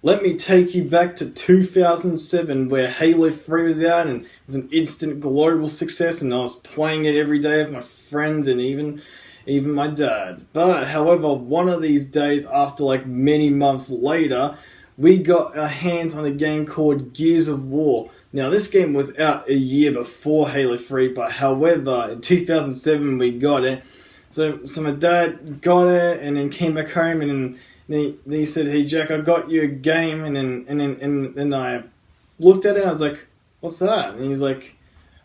let me take you back to 2007 where Halo 3 was out and it was an instant global success and I was playing it every day with my friends and even my dad. But however, one of these days after like many months later, we got our hands on a game called Gears of War. Now this game was out a year before Halo 3, but however, in 2007 we got it. So my dad got it and then came back home and then he said, "Hey Jack, I got you a game," and then I looked at it. I was like, "What's that?" And he's like,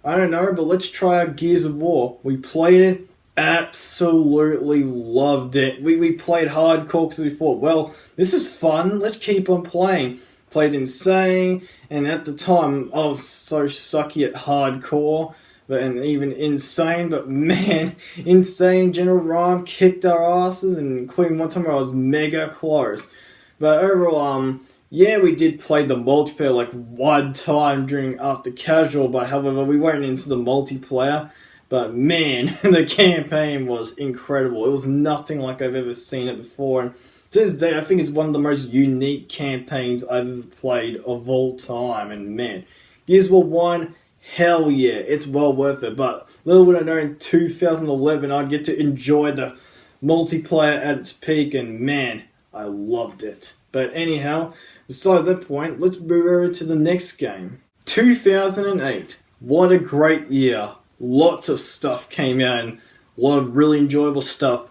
"I don't know, but let's try out Gears of War." We played it, absolutely loved it. We played hardcore because we thought, well, this is fun. Let's keep on playing. Played Insane, and at the time I was so sucky at hardcore. And even Insane, but man, Insane, General Rhyme kicked our asses, and including one time where I was mega close. But overall, yeah, we did play the multiplayer like one time during after casual, but however, we weren't into the multiplayer. But man, the campaign was incredible. It was nothing like I've ever seen it before, and to this day, I think it's one of the most unique campaigns I've ever played of all time. And man, Gears of War 1, hell yeah, it's well worth it. But little would I know, in 2011, I'd get to enjoy the multiplayer at its peak, and man, I loved it. But anyhow, besides that point, let's move over to the next game. 2008, what a great year. Lots of stuff came out, and a lot of really enjoyable stuff.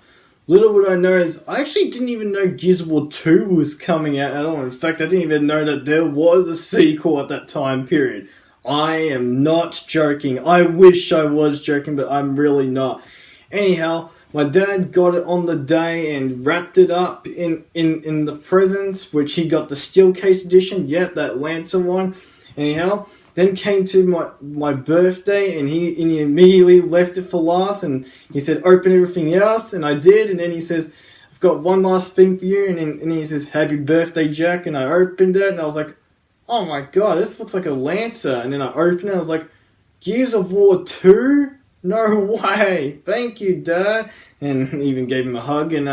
Little would I know is, I actually didn't even know Gears of War 2 was coming out at all. In fact, I didn't even know that there was a sequel at that time period. I am not joking. I wish I was joking, but I'm really not. Anyhow, my dad got it on the day and wrapped it up in the presents, which he got the steel case edition. Yep, that Lancer one. Anyhow, then came to my birthday, and he immediately left it for last, and he said, "Open everything else," and I did, and then he says, "I've got one last thing for you," and he says, "Happy birthday, Jack," and I opened it, and I was like, "Oh my god, this looks like a Lancer," and then I opened it, and I was like, "Gears of War 2? No way! Thank you, Dad," and even gave him a hug, and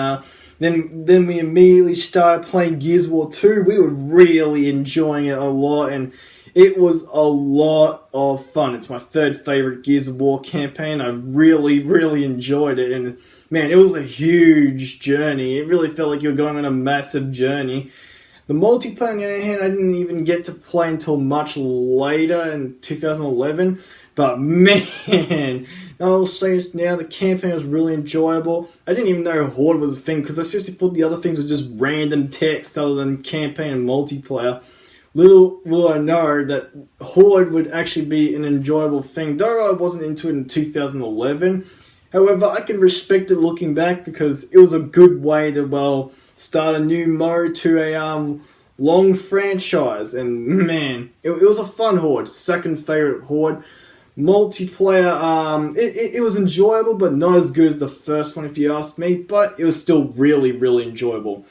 then we immediately started playing Gears of War 2. We were really enjoying it a lot, and it was a lot of fun. It's my third favorite Gears of War campaign. I really, really enjoyed it. And man, it was a huge journey. It really felt like you were going on a massive journey. The multiplayer, on the other hand, I didn't even get to play until much later in 2011. But man, I'll say this now, the campaign was really enjoyable. I didn't even know Horde was a thing, because I seriously thought the other things were just random text other than campaign and multiplayer. Little will I know that Horde would actually be an enjoyable thing, though I wasn't into it in 2011. However, I can respect it looking back, because it was a good way to, well, start a new mode to a long franchise. And man, it was a fun Horde. Second favorite Horde. Multiplayer, it was enjoyable, but not as good as the first one if you ask me, but it was still really, really enjoyable.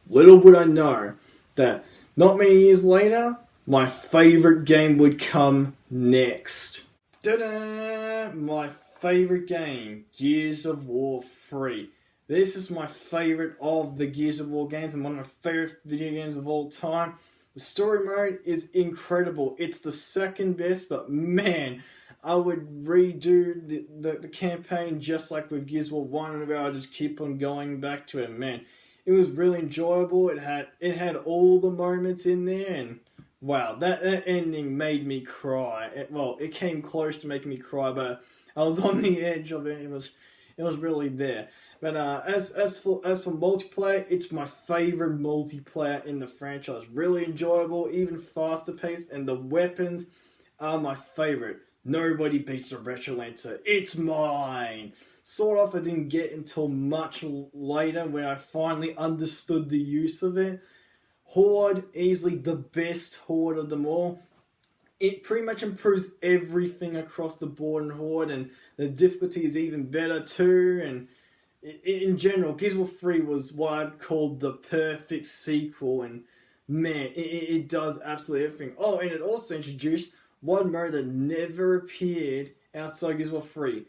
Little would I know that not many years later, my favorite game would come next. Ta-da! My favorite game, Gears of War 3. This is my favorite of the Gears of War games and one of my favorite video games of all time. The story mode is incredible. It's the second best, but man, I would redo the campaign just like with Gears of War 1, where I just keep on going back to it. Man, it was really enjoyable. It had all the moments in there, and wow, that ending made me cry. It came close to making me cry, but I was on the edge of it. It was really there. But as for multiplayer, it's my favorite multiplayer in the franchise. Really enjoyable, even faster paced, and the weapons are my favorite. Nobody beats the Retro Lancer. It's mine. Sort of, I didn't get until much later when I finally understood the use of it. Horde, easily the best Horde of them all. It pretty much improves everything across the board in Horde, and the difficulty is even better too. And in general, Gears of War 3 was what I'd call the perfect sequel, and man, it does absolutely everything. Oh, and it also introduced one mode that never appeared outside Gears of War 3.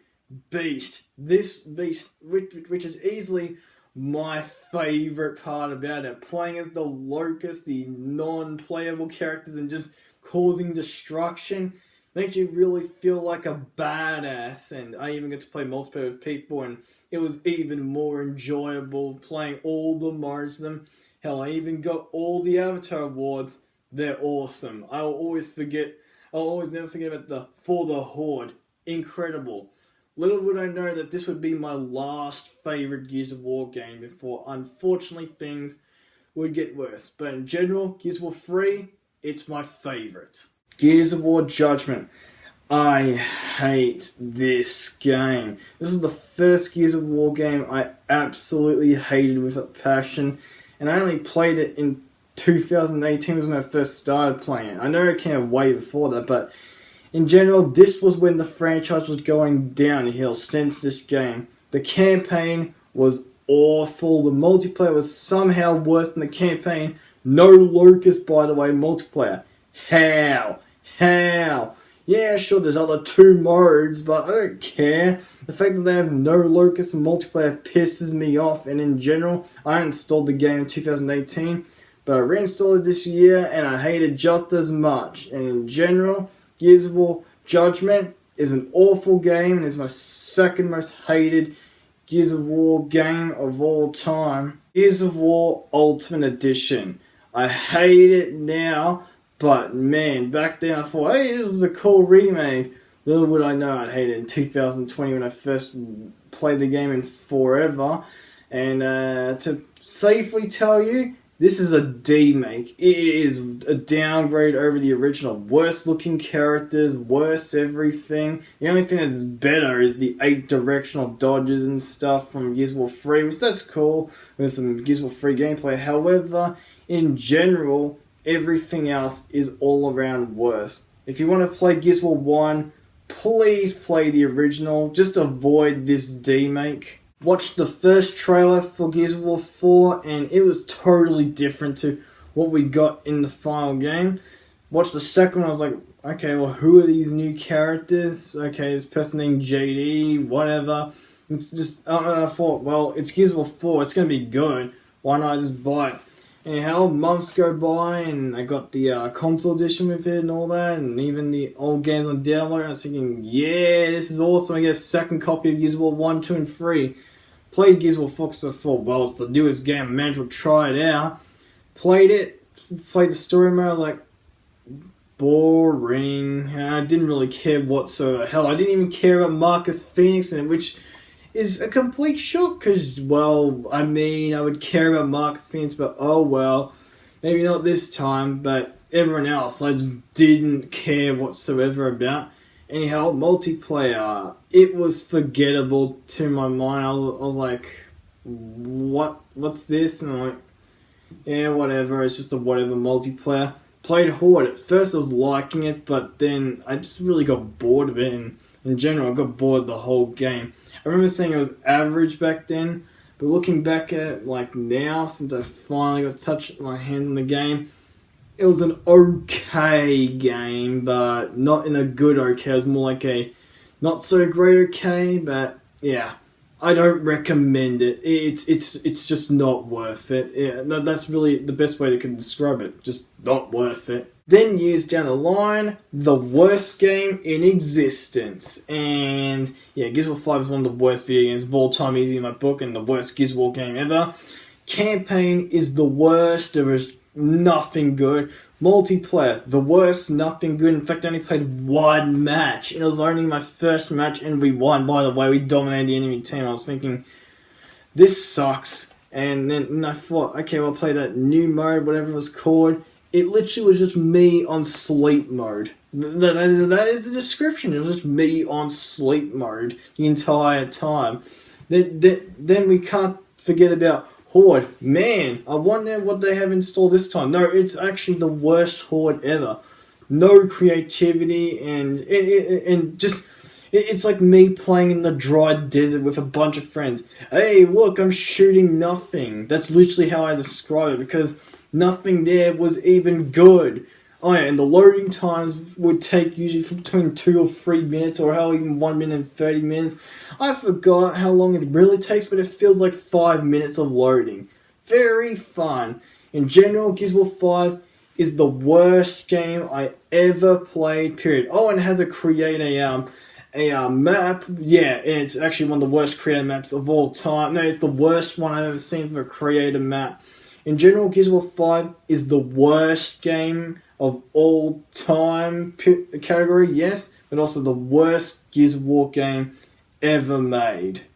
Beast. This Beast, which is easily my favorite part about it. Playing as the Locust, the non-playable characters, and just causing destruction makes you really feel like a badass. And I even get to play multiplayer with people, and it was even more enjoyable playing all the modes of them. Hell, I even got all the Avatar awards. They're awesome. I'll always never forget about the For the Horde. Incredible. Little would I know that this would be my last favorite Gears of War game before, unfortunately, things would get worse. But in general, Gears of War 3, it's my favorite. Gears of War Judgment. I hate this game. This is the first Gears of War game I absolutely hated with a passion, and I only played it in 2018 was when I first started playing it. I know it came way before that, but in general, this was when the franchise was going downhill since this game. The campaign was awful. The multiplayer was somehow worse than the campaign. No Locust, by the way, multiplayer. How? Yeah, sure, there's other 2 modes, but I don't care. The fact that they have no Locust and multiplayer pisses me off, and in general, I installed the game in 2018, but I reinstalled it this year, and I hate it just as much. And in general, Gears of War Judgment is an awful game, and is my second most hated Gears of War game of all time. Gears of War Ultimate Edition. I hate it now, but man, back then I thought, hey, this is a cool remake. Little would I know I'd hate it in 2020 when I first played the game in forever. And to safely tell you, this is a D-make. It is a downgrade over the original. Worse looking characters, worse everything. The only thing that's better is the 8 directional dodges and stuff from Gears of War 3, which that's cool, with some Gears of War 3 gameplay. However, in general, everything else is all around worse. If you want to play Gears of War 1, please play the original. Just avoid this D-make. Watched the first trailer for Gears of War 4, and it was totally different to what we got in the final game. Watched the second one, I was like, okay, well, who are these new characters? Okay, this person named JD, whatever. It's just, I thought, well, it's Gears of War 4, it's going to be good. Why not just buy it? Anyhow, months go by, and I got the console edition with it and all that, and even the old games on download. I was thinking, yeah, this is awesome. I get a second copy of Gears of War 1, 2, and 3. Played Gears of War 4 because I thought, well, it's the newest game, I might as well try it out. Played it, played the story mode, like, boring. I didn't really care whatsoever. Hell, I didn't even care about Marcus Phoenix in it, which is a complete shock, because, well, I mean, I would care about Marcus Phoenix, but oh well, maybe not this time, but everyone else I just didn't care whatsoever about. Anyhow, multiplayer, it was forgettable to my mind. I was like, what's this? And I'm like, yeah, whatever, it's just a whatever multiplayer. Played Horde. At first I was liking it, but then I just really got bored of it, and in general I got bored of the whole game. I remember saying it was average back then, but looking back at it like now, since I finally got to touch my hand on the game, it was an okay game, but not in a good okay. It was more like a not so great okay, but yeah, I don't recommend it. It's just not worth it. Yeah, that's really the best way to describe it. Just not worth it. Then years down the line, the worst game in existence. And yeah, Gears of War 5 is one of the worst video games of all time, easy in my book, and the worst Gears of War game ever. Campaign is the worst. There is nothing good. Multiplayer, the worst, nothing good. In fact, I only played 1 match, and it was only my first match, and we won. By the way, we dominated the enemy team. I was thinking, this sucks. And then I thought, okay, well, I'll play that new mode, whatever it was called. It literally was just me on sleep mode. That is the description. It was just me on sleep mode the entire time. Then we can't forget about Horde. Man, I wonder what they have installed this time. No, it's actually the worst Horde ever. No creativity, and it's like me playing in the dry desert with a bunch of friends. Hey, look, I'm shooting nothing. That's literally how I describe it, because nothing there was even good. Oh yeah, and the loading times would take usually from between 2 or 3 minutes, or hell, even 1 minute and 30 minutes. I forgot how long it really takes, but it feels like 5 minutes of loading. Very fun. In general, Gears of War 5 is the worst game I ever played, period. Oh, and it has a map. Yeah, it's actually one of the worst creator maps of all time. No, it's the worst one I've ever seen for a creator map. In general, Gears of War 5 is the worst game of all time category, yes, but also the worst Gears of War game ever made.